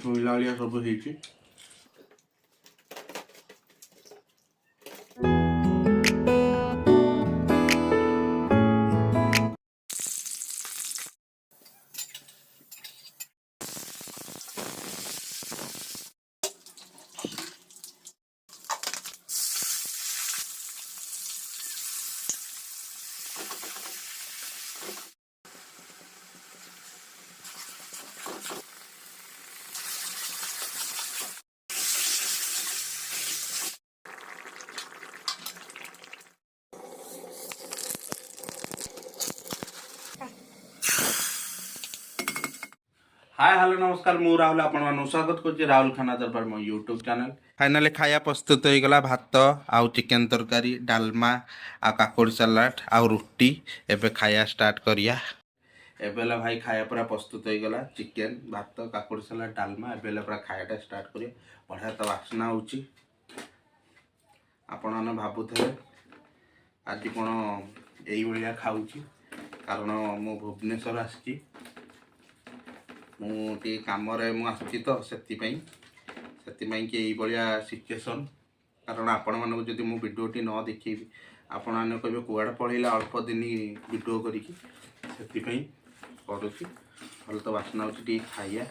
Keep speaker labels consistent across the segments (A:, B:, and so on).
A: ଛୁଇଁଲା ଭଳିଆ ସବୁ ହେଇଛି। हाय हेलो नमस्कार मु राहुल आपण स्वागत कर राहुल खाना दरबार मो यूट्यूब चैनल। फाइनली खाया प्रस्तुत हो गला भात आउ चिकेन तरकारी डालमा आ काकुड़ी सलाड आउ रुटी। एबे खाया स्टार्ट करिया। एबेला भाई खाया पूरा प्रस्तुत हो गला चिकेन भात काकुड़ी सलाड डालमा। एबेला पूरा खायाटा स्टार्ट करिया। बढ़िया तो वासना होची। आपण माने भाबुथे आज कोन एई बलिया खाउची कारण मो भुवनेश्वर आसी मुझे कम आसी तो से कि यही सिचुएसन कारण आपण मानक जब मो भिडटी न देखी आपण मैंने कहे कुआड़े पड़ेगा अल्प दिन भिड करी करुच्ची। भल तो बासना हो खाइया।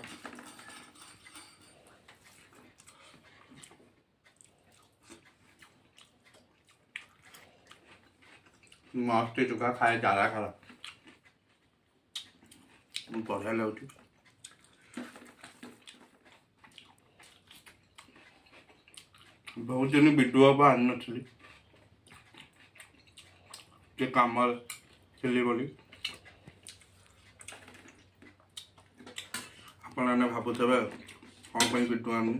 A: मस्त चुका खाए ज्यादा खाला बढ़िया लगे। बहुत दिन वीडियो आन नी कम थी बोली आपने भावुवे कौन वीडियो आनी।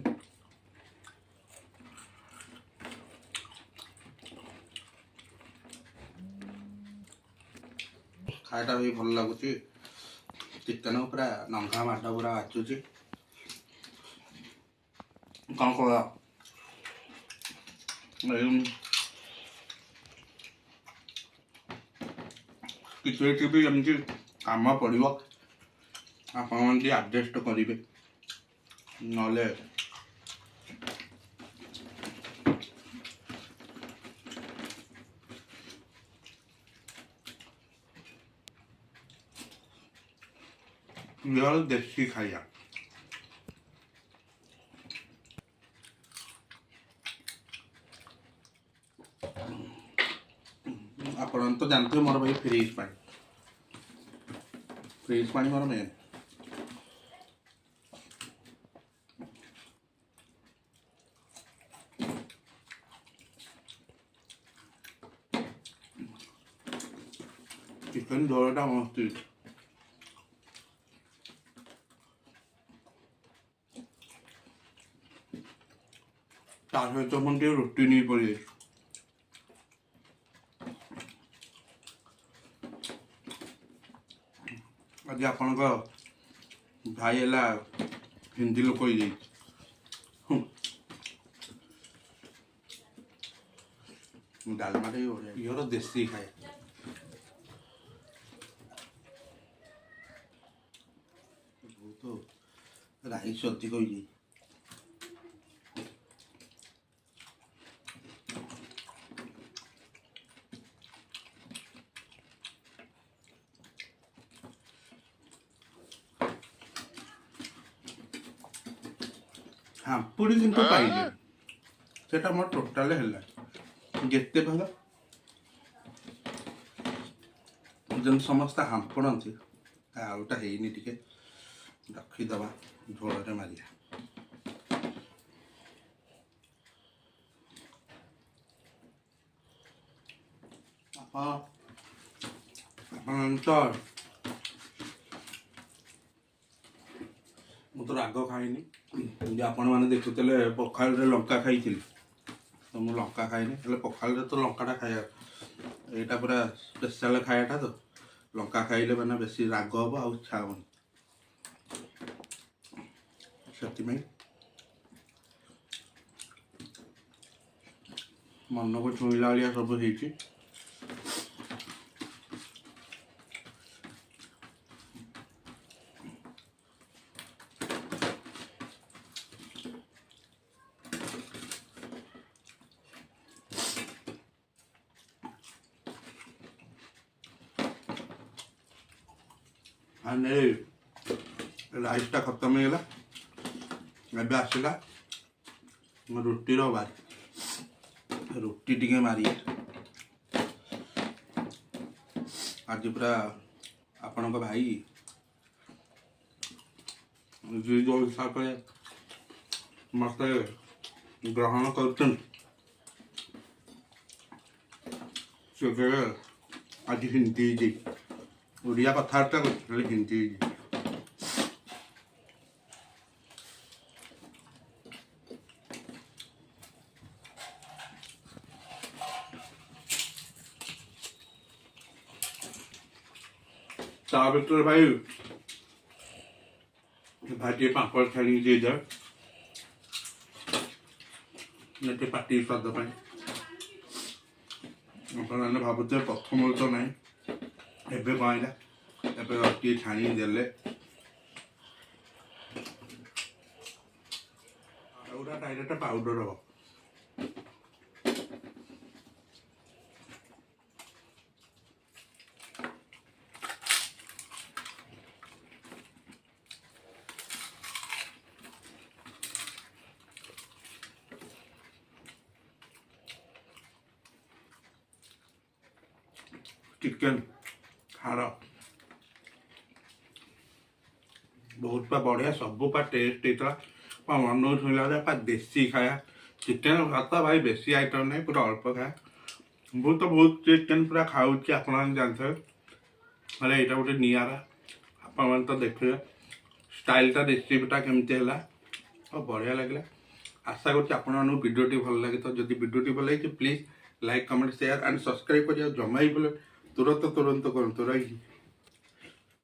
A: खायाटा भी भल लगुच। चिकेन पूरा नंगा माड पूरा बाचुची कौन कह किसी भी जमी कम पड़ो आप आडजस्ट करेंगे ना देसी खाया। आप तो जानते हो मोर भाई फ्रीज पानी मोर मेन। चिकेन झोलटा मस्त सहित मुझे रुटी नहीं पड़ी। आज आपण भाई है हिंदी लोक डालमा इर देसी खाए बहुत राइस अधिक हो हापुड़ी किंतु पाइले सेटा मोर टोटाल है जिते भल जन समस्त हांपड़ती आउटा है टे रखीदबा झोल मारिया। तो राग खाइनी आपण मैंने देखुले पखाल लंका खाई तो मुझे लंका खाइनी पखाल तो लंकाटा खाया यहाँ पूरा स्पेशल खायाटा तो लंका खाइले मैंने बेसी राग हम आ इच्छा हम से मन को छुईला भाया सब हो। फाइनली राइसटा खत्म हो गला एबे आसला रुटी बारी रुटी टिके मारिए आज पूरा आपण भाई जो हिसाब से मत ग्रहण कर आज हिंदी ओडिया कथबार्ता कर हिंदी भर भाई भाजी पापड़ छाड़ी दे पार्टी स्वाद आपने भावुचे प्रथम तो ना एबे कहला एबे छाणी देले डायरेक्ट पाउडर हम चिकन खारा बहुत बढ़िया सब टेस्ट होता मन उठा देसी खाया चिकन भात भाई बेसी आइटम नहीं पूरा अल्प खाया बहुत चिकन पूरा खाऊँ आप जानते हेल्ले यहाँ गोटे निरा आप तो देखिए स्टाइलटा रेसिपीटा केमती है बढ़िया लगे आशा करूँ भिडियोटी भल लगे तो जब भिडियोटी भल लगे please like comment share and subscribe करिए जमा ही बोले तुरंत करूँ